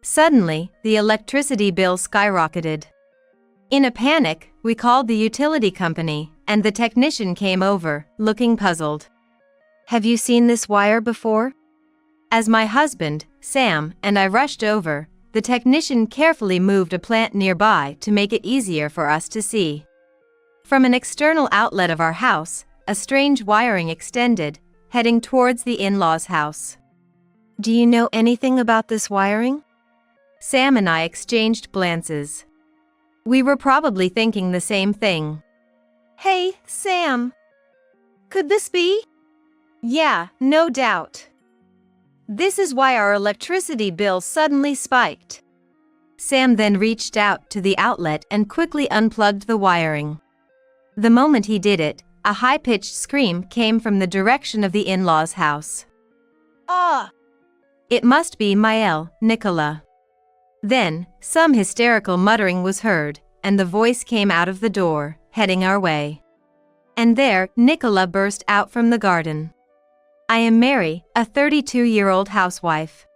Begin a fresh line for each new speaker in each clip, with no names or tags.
Suddenly, the electricity bill skyrocketed. In a panic, we called the utility company, and the technician came over, looking puzzled. "Have you seen this wire before?" As my husband, Sam, and I rushed over, the technician carefully moved a plant nearby to make it easier for us to see. From an external outlet of our house, a strange wiring extended, heading towards the in-laws' house. "Do you know anything about this wiring?" Sam and I exchanged glances. We were probably thinking the same thing. "Hey, Sam. Could this be?" "Yeah, no doubt. This is why our electricity bill suddenly spiked." Sam then reached out to the outlet and quickly unplugged the wiring. The moment he did it, a high-pitched scream came from the direction of the in-laws' house. "Ah!" It must be Mael, Nicola. Then, some hysterical muttering was heard, and the voice came out of the door, heading our way. And there, Nicola burst out from the garden. "I am Mary, a 32-year-old housewife.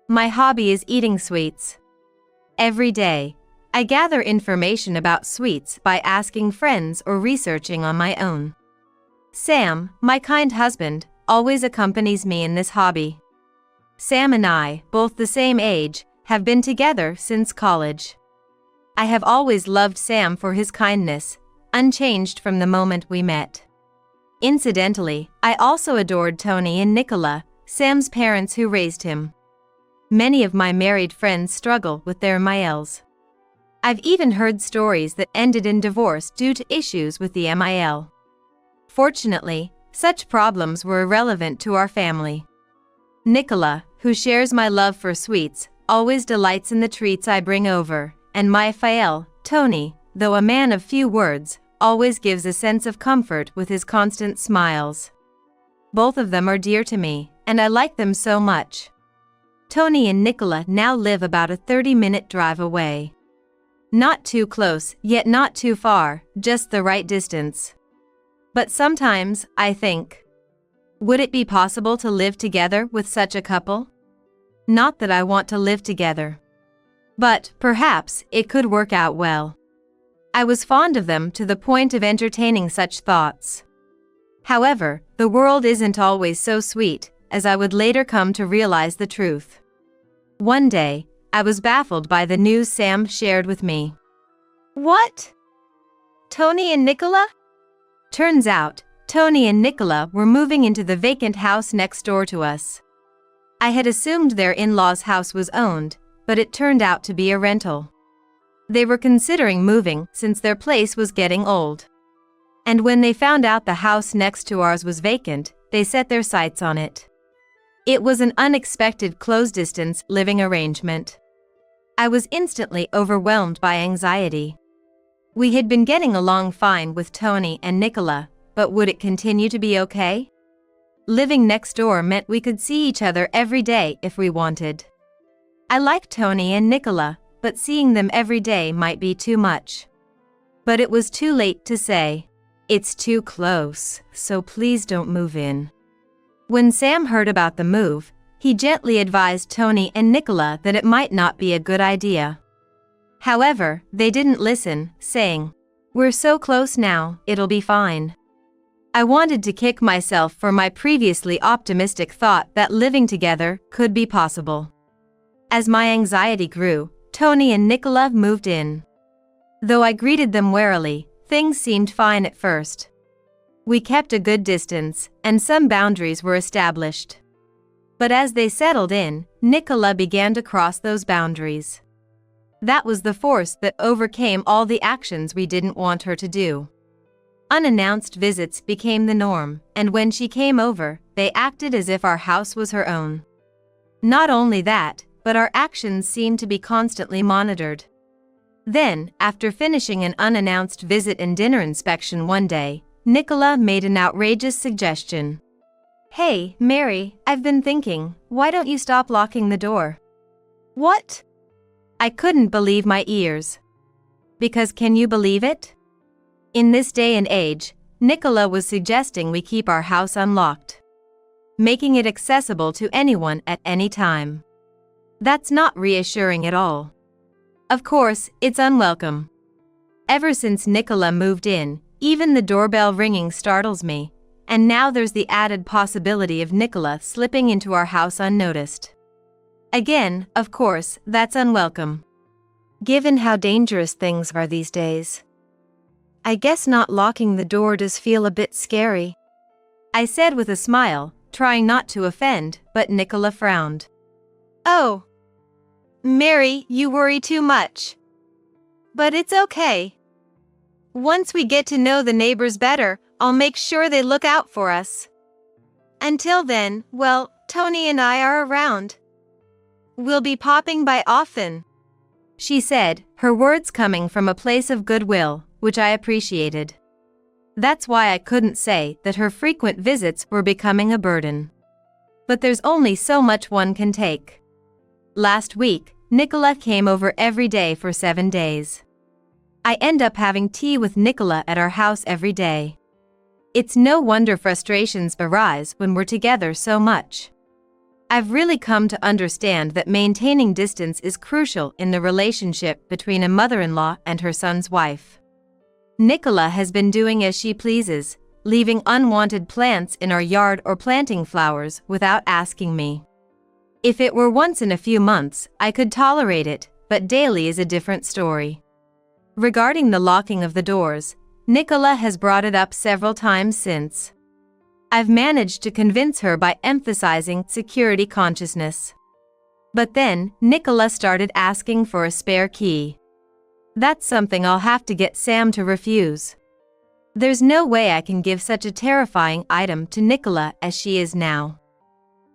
My hobby is eating sweets. Every day, I gather information about sweets by asking friends or researching on my own. Sam, my kind husband, always accompanies me in this hobby. Sam and I, both the same age, have been together since college. I have always loved Sam for his kindness, unchanged from the moment we met. Incidentally, I also adored Tony and Nicola, Sam's parents who raised him. Many of my married friends struggle with their Maels. I've even heard stories that ended in divorce due to issues with the MIL. Fortunately, such problems were irrelevant to our family. Nicola, who shares my love for sweets, always delights in the treats I bring over, and my Fael, Tony, though a man of few words, always gives a sense of comfort with his constant smiles. Both of them are dear to me, and I like them so much. Tony and Nicola now live about a 30-minute drive away. Not too close, yet not too far, just the right distance. But sometimes, I think, would it be possible to live together with such a couple? Not that I want to live together. But, perhaps, it could work out well. I was fond of them to the point of entertaining such thoughts. However, the world isn't always so sweet, as I would later come to realize the truth. One day, I was baffled by the news Sam shared with me. "What? Tony and Nicola?" Turns out, Tony and Nicola were moving into the vacant house next door to us. I had assumed their in-laws' house was owned, but it turned out to be a rental. They were considering moving since their place was getting old. And when they found out the house next to ours was vacant, they set their sights on it. It was an unexpected close-distance living arrangement. I was instantly overwhelmed by anxiety. We had been getting along fine with Tony and Nicola, but would it continue to be okay? Living next door meant we could see each other every day if we wanted. I liked Tony and Nicola, but seeing them every day might be too much. But it was too late to say, "It's too close, so please don't move in." When Sam heard about the move, he gently advised Tony and Nicola that it might not be a good idea. However, they didn't listen, saying, "We're so close now, it'll be fine." I wanted to kick myself for my previously optimistic thought that living together could be possible. As my anxiety grew, Tony and Nicola moved in. Though I greeted them warily, things seemed fine at first. We kept a good distance, and some boundaries were established. But as they settled in, Nicola began to cross those boundaries. That was the force that overcame all the actions we didn't want her to do. Unannounced visits became the norm, and when she came over, they acted as if our house was her own. Not only that, but our actions seemed to be constantly monitored. Then, after finishing an unannounced visit and dinner inspection one day, Nicola made an outrageous suggestion. "Hey, Mary, I've been thinking, why don't you stop locking the door?" "What?" I couldn't believe my ears. Because can you believe it? In this day and age, Nicola was suggesting we keep our house unlocked, making it accessible to anyone at any time. That's not reassuring at all. Of course, it's unwelcome. Ever since Nicola moved in, even the doorbell ringing startles me, and now there's the added possibility of Nicola slipping into our house unnoticed. Again, of course, that's unwelcome. Given how dangerous things are these days. I guess not locking the door does feel a bit scary, I said with a smile, trying not to offend, but Nicola frowned. Oh, Mary, you worry too much. But it's okay. Once we get to know the neighbors better, I'll make sure they look out for us. Until then, well, Tony and I are around. We'll be popping by often, she said, her words coming from a place of goodwill, which I appreciated. That's why I couldn't say that her frequent visits were becoming a burden. But there's only so much one can take. Last week, Nicola came over every day for 7 days. I end up having tea with Nicola at our house every day. It's no wonder frustrations arise when we're together so much. I've really come to understand that maintaining distance is crucial in the relationship between a mother-in-law and her son's wife. Nicola has been doing as she pleases, leaving unwanted plants in our yard or planting flowers without asking me. If it were once in a few months, I could tolerate it, but daily is a different story. Regarding the locking of the doors, Nicola has brought it up several times since. I've managed to convince her by emphasizing security consciousness. But then, Nicola started asking for a spare key. That's something I'll have to get Sam to refuse. There's no way I can give such a terrifying item to Nicola as she is now.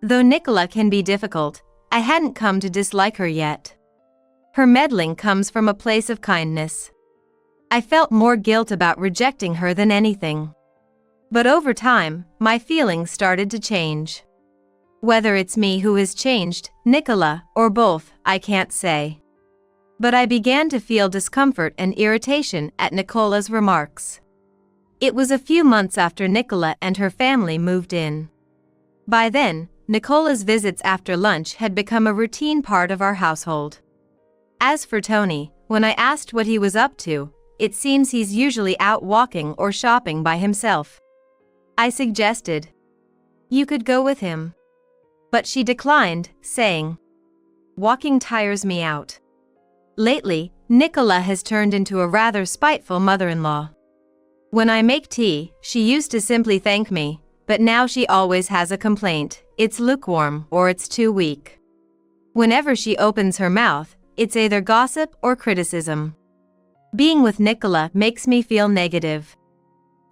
Though Nicola can be difficult, I hadn't come to dislike her yet. Her meddling comes from a place of kindness. I felt more guilt about rejecting her than anything. But over time, my feelings started to change. Whether it's me who has changed, Nicola, or both, I can't say. But I began to feel discomfort and irritation at Nicola's remarks. It was a few months after Nicola and her family moved in. By then, Nicola's visits after lunch had become a routine part of our household. As for Tony, when I asked what he was up to, it seems he's usually out walking or shopping by himself. I suggested, "You could go with him." But she declined, saying, "Walking tires me out." Lately, Nicola has turned into a rather spiteful mother-in-law. When I make tea, she used to simply thank me, but now she always has a complaint: it's lukewarm or it's too weak. Whenever she opens her mouth, it's either gossip or criticism. Being with Nicola makes me feel negative.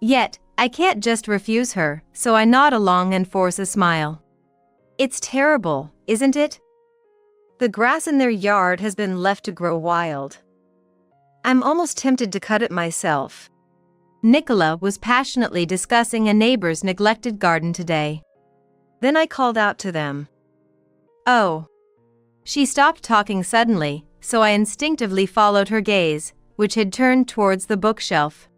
Yet, I can't just refuse her, so I nod along and force a smile. It's terrible, isn't it? The grass in their yard has been left to grow wild. I'm almost tempted to cut it myself. Nicola was passionately discussing a neighbor's neglected garden today. Then I called out to them. "Oh." She stopped talking suddenly, so I instinctively followed her gaze, which had turned towards the bookshelf.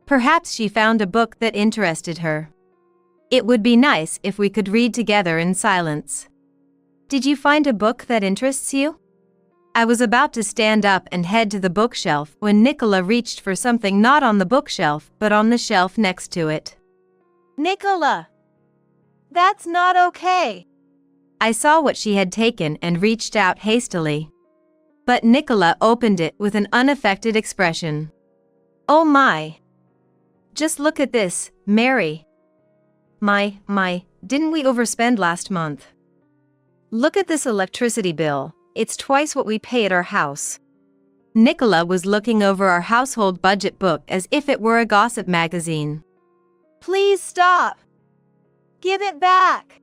Perhaps she found a book that interested her. It would be nice if we could read together in silence. "Did you find a book that interests you?" I was about to stand up and head to the bookshelf when Nicola reached for something not on the bookshelf but on the shelf next to it. "Nicola! That's not okay!" I saw what she had taken and reached out hastily. But Nicola opened it with an unaffected expression. "Oh my! Just look at this, Mary. Didn't we overspend last month? Look at this electricity bill, it's twice what we pay at our house." Nicola was looking over our household budget book as if it were a gossip magazine. "Please stop! Give it back!"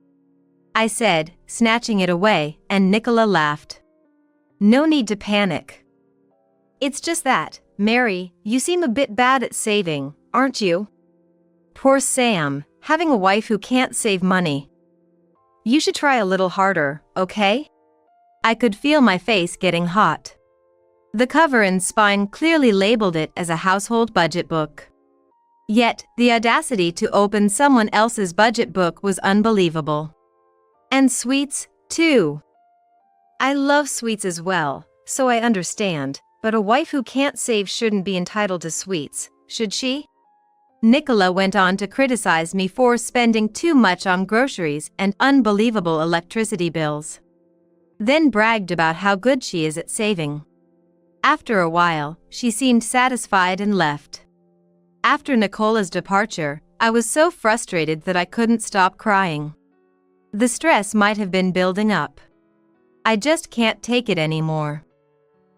I said, snatching it away, and Nicola laughed. "No need to panic. It's just that, Mary, you seem a bit bad at saving, aren't you? Poor Sam, having a wife who can't save money. You should try a little harder, okay?" I could feel my face getting hot. The cover and spine clearly labeled it as a household budget book. Yet, the audacity to open someone else's budget book was unbelievable. And sweets, too. I love sweets as well, so I understand, but a wife who can't save shouldn't be entitled to sweets, should she? Nicola went on to criticize me for spending too much on groceries and unbelievable electricity bills. Then bragged about how good she is at saving. After a while, she seemed satisfied and left. After Nicola's departure, I was so frustrated that I couldn't stop crying. The stress might have been building up. I just can't take it anymore.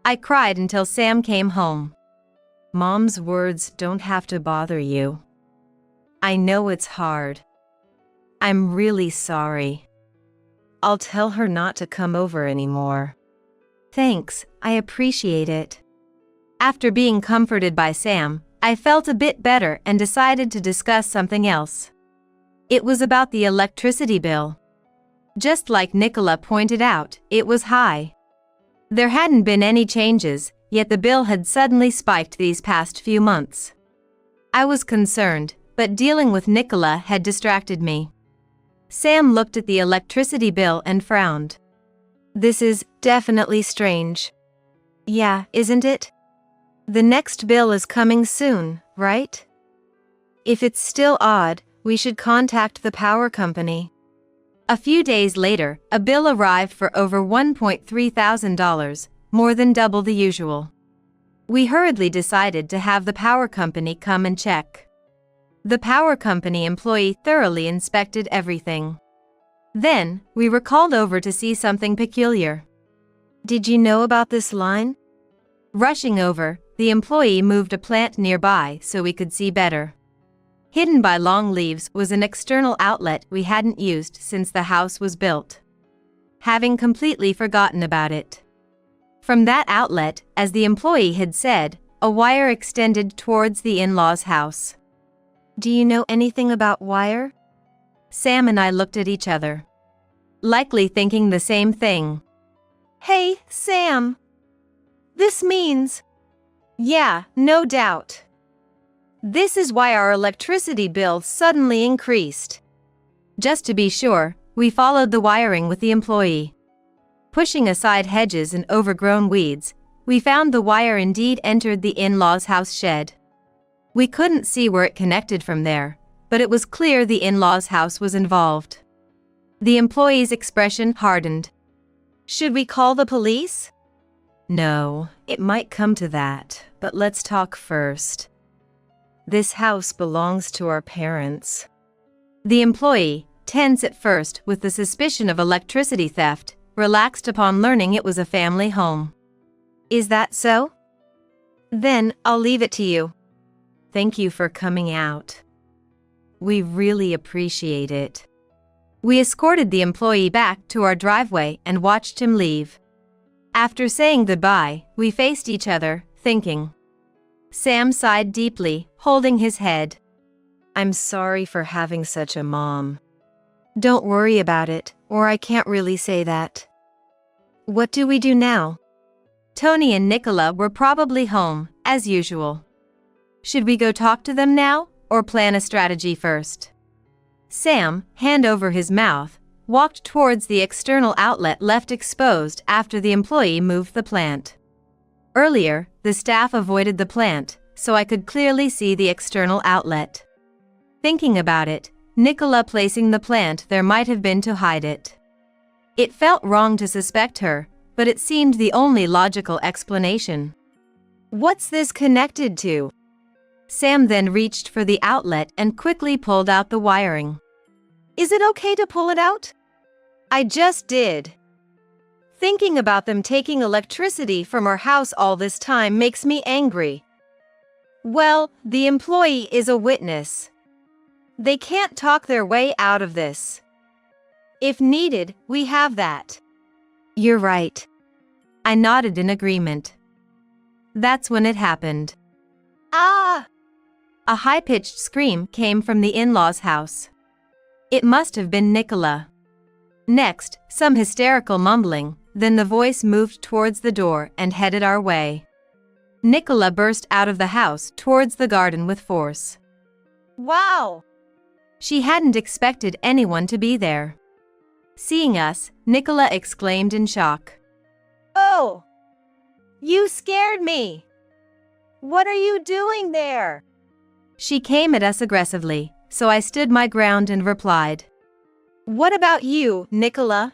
I cried until Sam came home. Mom's words don't have to bother you. I know it's hard. I'm really sorry. I'll tell her not to come over anymore. Thanks, I appreciate it. After being comforted by Sam, I felt a bit better and decided to discuss something else. It was about the electricity bill. Just like Nicola pointed out, it was high. There hadn't been any changes, yet the bill had suddenly spiked these past few months. I was concerned, but dealing with Nicola had distracted me. Sam looked at the electricity bill and frowned. This is definitely strange. Yeah, isn't it? The next bill is coming soon, right? If it's still odd, we should contact the power company. A few days later, a bill arrived for over $1,300, more than double the usual. We hurriedly decided to have the power company come and check. The power company employee thoroughly inspected everything. Then, we were called over to see something peculiar. Did you know about this line? Rushing over, the employee moved a plant nearby so we could see better. Hidden by long leaves was an external outlet we hadn't used since the house was built. Having completely forgotten about it. From that outlet, as the employee had said, a wire extended towards the in-laws' house. Do you know anything about wire? Sam and I looked at each other. Likely thinking the same thing. Hey, Sam. This means... Yeah, no doubt. This is why our electricity bill suddenly increased. Just to be sure, we followed the wiring with the employee. Pushing aside hedges and overgrown weeds, we found the wire indeed entered the in-laws' house shed. We couldn't see where it connected from there, but it was clear the in-laws' house was involved. The employee's expression hardened. Should we call the police? No, it might come to that, but let's talk first. This house belongs to our parents. The employee, tense at first with the suspicion of electricity theft, relaxed upon learning it was a family home. Is that so? Then, I'll leave it to you. Thank you for coming out. We really appreciate it. We escorted the employee back to our driveway and watched him leave. After saying goodbye, we faced each other, thinking. Sam sighed deeply, holding his head. I'm sorry for having such a mom. Don't worry about it, or I can't really say that. What do we do now? Tony and Nicola were probably home, as usual. Should we go talk to them now, or plan a strategy first? Sam, hand over his mouth, walked towards the external outlet left exposed after the employee moved the plant. Earlier, the staff avoided the plant, so I could clearly see the external outlet. Thinking about it, Nicola placing the plant there might have been to hide it. It felt wrong to suspect her, but it seemed the only logical explanation. What's this connected to? Sam then reached for the outlet and quickly pulled out the wiring. Is it okay to pull it out? I just did. Thinking about them taking electricity from our house all this time makes me angry. Well, the employee is a witness. They can't talk their way out of this. If needed, we have that. You're right. I nodded in agreement. That's when it happened. Ah! A high-pitched scream came from the in-laws' house. It must have been Nicola. Next, some hysterical mumbling, then the voice moved towards the door and headed our way. Nicola burst out of the house towards the garden with force. Wow! She hadn't expected anyone to be there. Seeing us, Nicola exclaimed in shock. Oh! You scared me! What are you doing there? She came at us aggressively, so I stood my ground and replied. What about you, Nicola?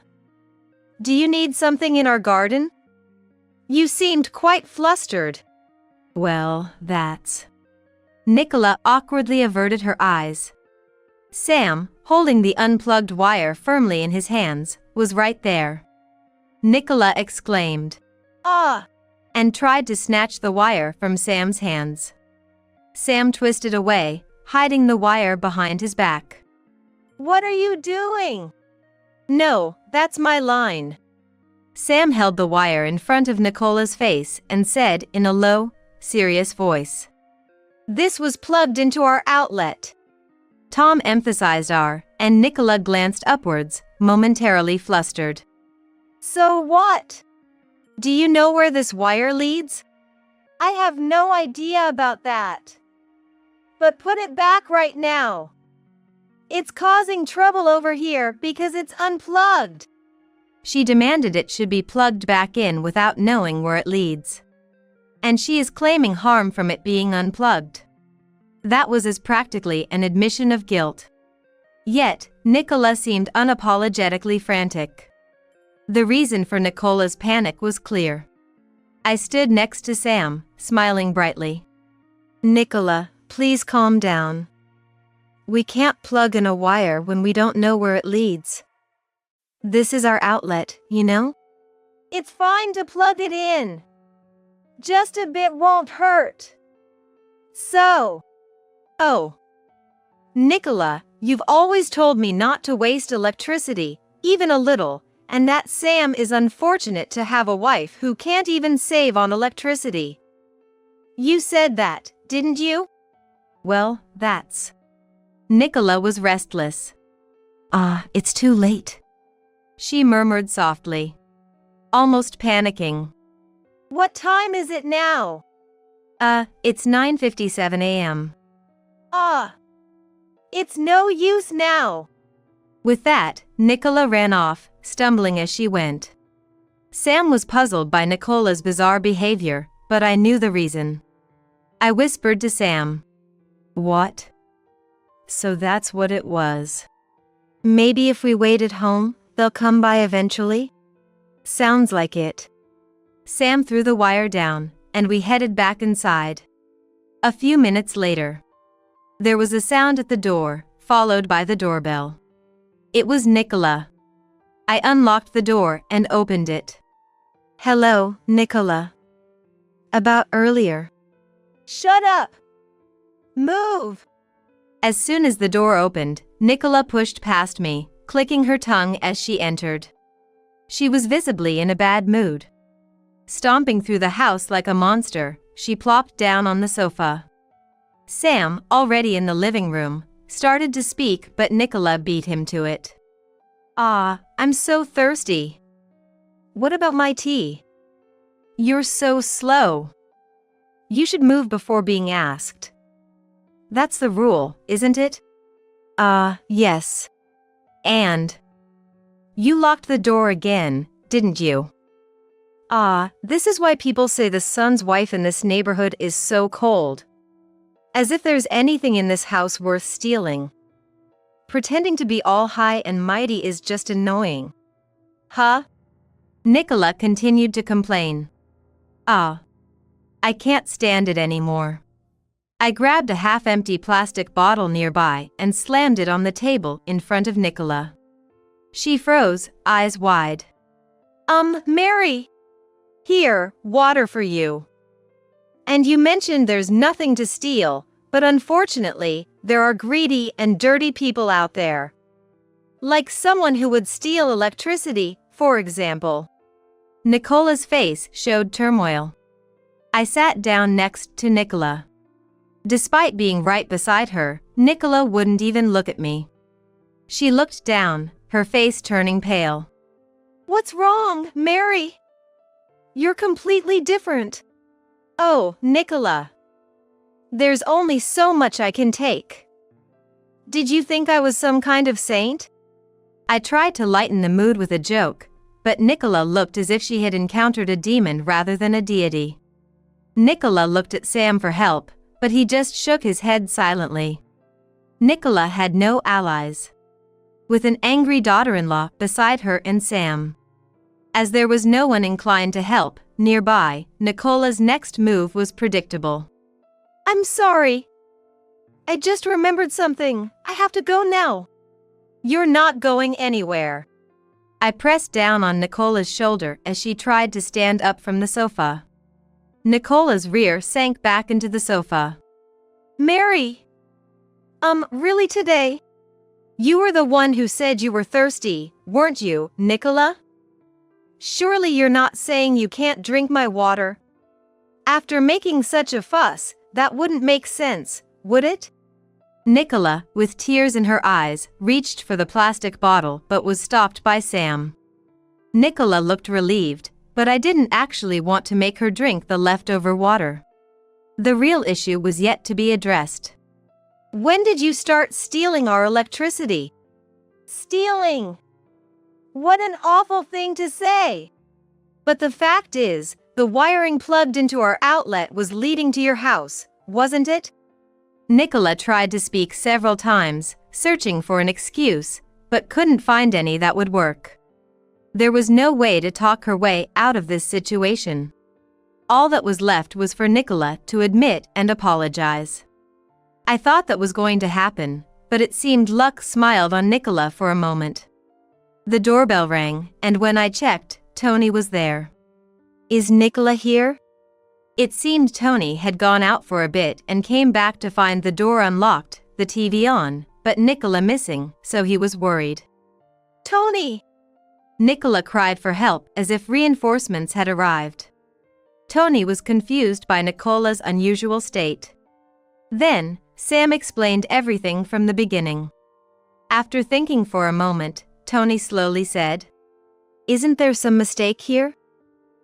Do you need something in our garden? You seemed quite flustered. Well, that's... Nicola awkwardly averted her eyes. Sam, holding the unplugged wire firmly in his hands, was right there. Nicola exclaimed, "Ah!" and tried to snatch the wire from Sam's hands. Sam twisted away, hiding the wire behind his back. What are you doing? No, that's my line. Sam held the wire in front of Nicola's face and said in a low, serious voice, "This was plugged into our outlet." Tom emphasized our, and Nicola glanced upwards, momentarily flustered. So what? Do you know where this wire leads? I have no idea about that. But put it back right now. It's causing trouble over here because it's unplugged. She demanded it should be plugged back in without knowing where it leads. And she is claiming harm from it being unplugged. That was as practically an admission of guilt. Yet, Nicola seemed unapologetically frantic. The reason for Nicola's panic was clear. I stood next to Sam, smiling brightly. Nicola, please calm down. We can't plug in a wire when we don't know where it leads. This is our outlet, you know? It's fine to plug it in. Just a bit won't hurt. So... Oh. Nicola, you've always told me not to waste electricity, even a little, and that Sam is unfortunate to have a wife who can't even save on electricity. You said that, didn't you? Well, that's... Nicola was restless. It's too late. She murmured softly, almost panicking. What time is it now? It's 9:57 a.m. It's no use now. With that, Nicola ran off, stumbling as she went. Sam was puzzled by Nicola's bizarre behavior, but I knew the reason. I whispered to Sam. What? So that's what it was. Maybe if we wait at home, they'll come by eventually? Sounds like it. Sam threw the wire down, and we headed back inside. A few minutes later, there was a sound at the door, followed by the doorbell. It was Nicola. I unlocked the door and opened it. Hello, Nicola. About earlier. Shut up! Move! As soon as the door opened, Nicola pushed past me, clicking her tongue as she entered. She was visibly in a bad mood. Stomping through the house like a monster, she plopped down on the sofa. Sam, already in the living room, started to speak, but Nicola beat him to it. I'm so thirsty. What about my tea? You're so slow. You should move before being asked. That's the rule, isn't it? Yes. And you locked the door again, didn't you? This is why people say the son's wife in this neighborhood is so cold. As if there's anything in this house worth stealing. Pretending to be all high and mighty is just annoying. Huh? Nicola continued to complain. I can't stand it anymore. I grabbed a half-empty plastic bottle nearby and slammed it on the table in front of Nicola. She froze, eyes wide. Mary! Here, water for you. And you mentioned there's nothing to steal, but unfortunately, there are greedy and dirty people out there. Like someone who would steal electricity, for example. Nicola's face showed turmoil. I sat down next to Nicola. Despite being right beside her, Nicola wouldn't even look at me. She looked down, her face turning pale. What's wrong, Mary? You're completely different. Oh, Nicola. There's only so much I can take. Did you think I was some kind of saint? I tried to lighten the mood with a joke, but Nicola looked as if she had encountered a demon rather than a deity. Nicola looked at Sam for help, but he just shook his head silently. Nicola had no allies, with an angry daughter-in-law beside her and Sam. As there was no one inclined to help nearby, Nicola's next move was predictable.
I'm sorry. I just remembered something. I have to go now.
You're not going anywhere. I pressed down on Nicola's shoulder as she tried to stand up from the sofa. Nicola's rear sank back into the sofa.
Mary! Really today?
You were the one who said you were thirsty, weren't you, Nicola?
Surely you're not saying you can't drink my water? After making such a fuss, that wouldn't make sense, would it?
Nicola, with tears in her eyes, reached for the plastic bottle but was stopped by Sam. Nicola looked relieved, but I didn't actually want to make her drink the leftover water. The real issue was yet to be addressed.
When did you start stealing our electricity? Stealing? What an awful thing to say! But the fact is, the wiring plugged into our outlet was leading to your house, wasn't it?
Nicola tried to speak several times, searching for an excuse, but couldn't find any that would work. There was no way to talk her way out of this situation. All that was left was for Nicola to admit and apologize. I thought that was going to happen, but it seemed luck smiled on Nicola for a moment. The doorbell rang, and when I checked, Tony was there.
Is Nicola here?
It seemed Tony had gone out for a bit and came back to find the door unlocked, the TV on, but Nicola missing, so he was worried.
Tony!
Nicola cried for help as if reinforcements had arrived. Tony was confused by Nicola's unusual state. Then, Sam explained everything from the beginning. After thinking for a moment, Tony slowly said,
"Isn't there some mistake here?"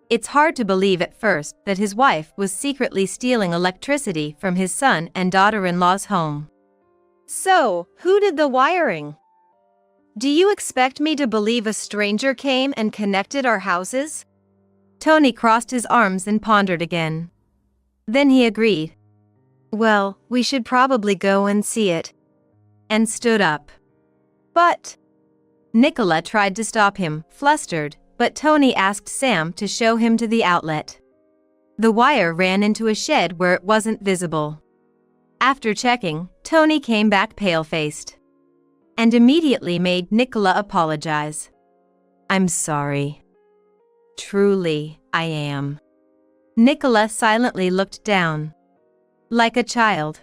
It's hard to believe at first that his wife was secretly stealing electricity from his son and daughter-in-law's home.
So, who did the wiring? Do you expect me to believe a stranger came and connected our houses?
Tony crossed his arms and pondered again. Then he agreed.
Well, we should probably go and see it.
And stood up.
But
Nicola tried to stop him, flustered, but Tony asked Sam to show him to the outlet. The wire ran into a shed where it wasn't visible. After checking, Tony came back pale-faced. And immediately made Nicola apologize. I'm sorry. Truly, I am. Nicola silently looked down. Like a child.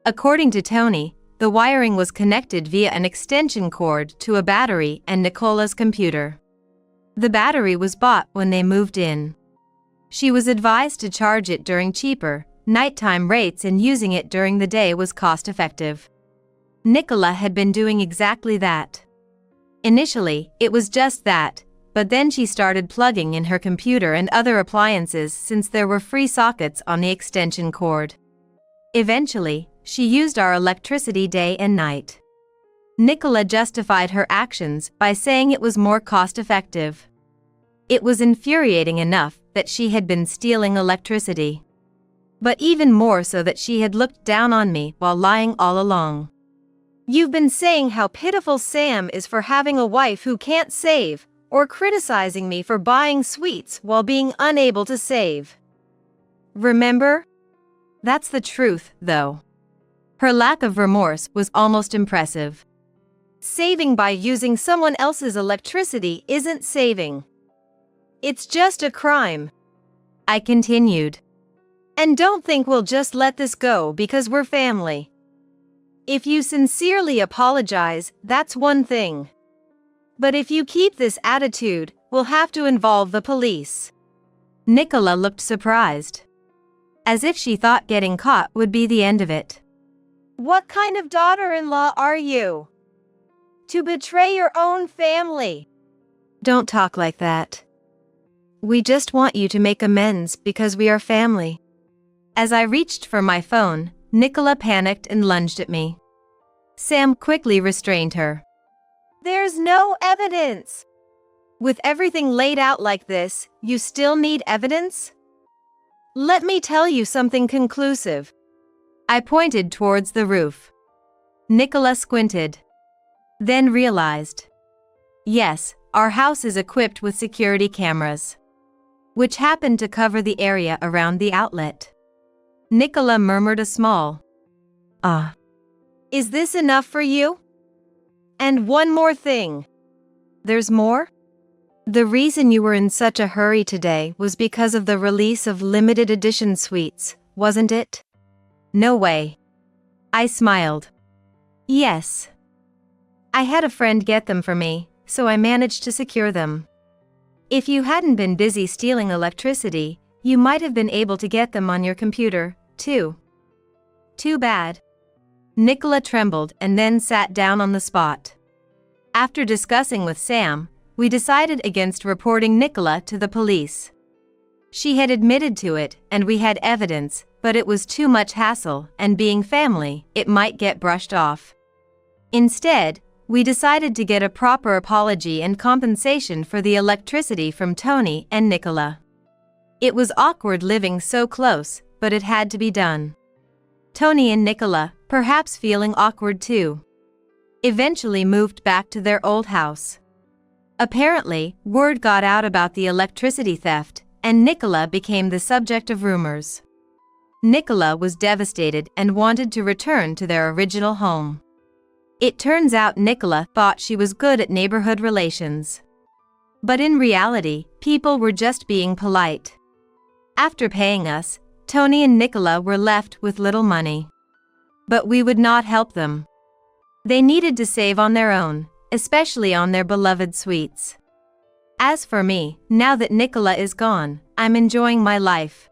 According to Tony, the wiring was connected via an extension cord to a battery and Nicola's computer. The battery was bought when they moved in. She was advised to charge it during cheaper, nighttime rates and using it during the day was cost-effective. Nicola had been doing exactly that. Initially, it was just that, but then she started plugging in her computer and other appliances since there were free sockets on the extension cord. Eventually, she used our electricity day and night. Nicola justified her actions by saying it was more cost-effective. It was infuriating enough that she had been stealing electricity. But even more so that she had looked down on me while lying all along.
You've been saying how pitiful Sam is for having a wife who can't save, or criticizing me for buying sweets while being unable to save. Remember?
That's the truth, though. Her lack of remorse was almost impressive.
Saving by using someone else's electricity isn't saving. It's just a crime.
I continued.
And don't think we'll just let this go because we're family. If you sincerely apologize, that's one thing. But if you keep this attitude, we'll have to involve the police.
Nicola looked surprised. As if she thought getting caught would be the end of it.
What kind of daughter-in-law are you? To betray your own family.
Don't talk like that. We just want you to make amends because we are family. As I reached for my phone, Nicola panicked and lunged at me. Sam quickly restrained her.
There's no evidence. With everything laid out like this, you still need evidence? Let me tell you something conclusive.
I pointed towards the roof. Nicola squinted. Then realized. Yes, our house is equipped with security cameras, which happened to cover the area around the outlet. Nicola murmured a small, "Ah."
Is this enough for you? And one more thing.
There's more? The reason you were in such a hurry today was because of the release of limited edition suites, wasn't it? No way. I smiled. Yes. I had a friend get them for me, so I managed to secure them. If you hadn't been busy stealing electricity, you might have been able to get them on your computer, too. Too bad. Nicola trembled and then sat down on the spot. After discussing with Sam, we decided against reporting Nicola to the police. She had admitted to it, and we had evidence, but it was too much hassle, and being family, it might get brushed off. Instead, we decided to get a proper apology and compensation for the electricity from Tony and Nicola. It was awkward living so close, but it had to be done. Tony and Nicola, perhaps feeling awkward too, eventually moved back to their old house. Apparently, word got out about the electricity theft, and Nicola became the subject of rumors. Nicola was devastated and wanted to return to their original home. It turns out Nicola thought she was good at neighborhood relations. But in reality, people were just being polite. After paying us, Tony and Nicola were left with little money. But we would not help them. They needed to save on their own, especially on their beloved suites. As for me, now that Nicola is gone, I'm enjoying my life,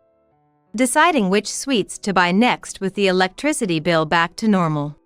deciding which suites to buy next with the electricity bill back to normal.